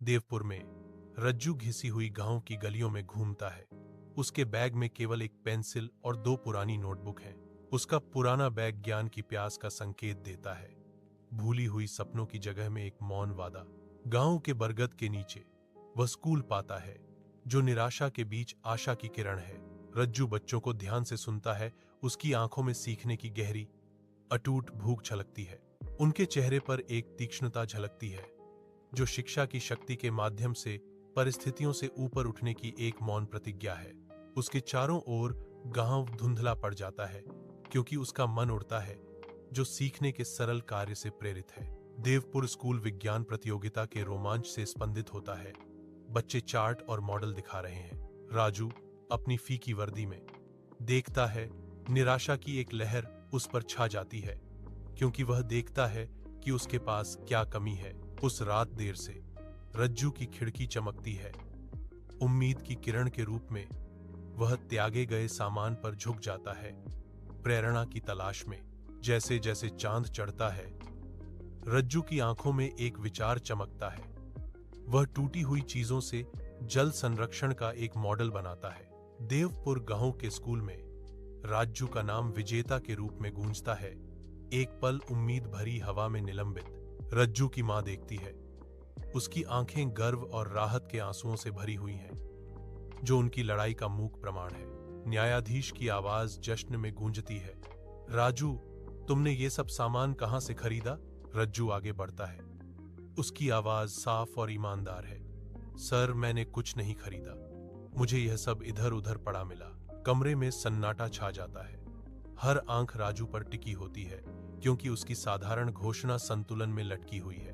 देवपुर में रज्जू घिसी हुई गांव की गलियों में घूमता है। उसके बैग में केवल एक पेंसिल और 2 पुरानी नोटबुक हैं। उसका पुराना बैग ज्ञान की प्यास का संकेत देता है। भूली हुई सपनों की जगह में एक मौन वादा। गांव के बरगद के नीचे वह स्कूल पाता है, जो निराशा के बीच आशा की किरण है। रज्जू बच्चों को ध्यान से सुनता है। उसकी आंखों में सीखने की गहरी अटूट भूख झलकती है। उनके चेहरे पर एक तीक्ष्णता झलकती है, जो शिक्षा की शक्ति के माध्यम से परिस्थितियों से ऊपर उठने की एक मौन प्रतिज्ञा है। उसके चारों ओर गांव धुंधला पड़ जाता है, क्योंकि उसका मन उड़ता है, जो सीखने के सरल कार्य से प्रेरित है। देवपुर स्कूल विज्ञान प्रतियोगिता के रोमांच से स्पंदित होता है। बच्चे चार्ट और मॉडल दिखा रहे हैं। राजू अपनी फीकी वर्दी में देखता है। निराशा की एक लहर उस पर छा जाती है, क्योंकि वह देखता है कि उसके पास क्या कमी है। उस रात देर से रज्जू की खिड़की चमकती है। उम्मीद की किरण के रूप में वह त्यागे गए सामान पर झुक जाता है, प्रेरणा की तलाश में। जैसे जैसे चांद चढ़ता है, रज्जू की आंखों में एक विचार चमकता है। वह टूटी हुई चीजों से जल संरक्षण का एक मॉडल बनाता है। देवपुर गांव के स्कूल में राजू का नाम विजेता के रूप में गूंजता है। एक पल उम्मीद भरी हवा में निलंबित रज्जू की मां देखती है। उसकी आंखें गर्व और राहत के आंसुओं से भरी हुई हैं, जो उनकी लड़ाई का मूक प्रमाण है। न्यायाधीश की आवाज जश्न में गूंजती है। राजू, तुमने ये सब सामान कहां से खरीदा? रज्जू आगे बढ़ता है। उसकी आवाज साफ और ईमानदार है। सर, मैंने कुछ नहीं खरीदा, मुझे यह सब इधर उधर पड़ा मिला। कमरे में सन्नाटा छा जाता है। हर आंख राजू पर टिकी होती है, क्योंकि उसकी साधारण घोषणा संतुलन में लटकी हुई है।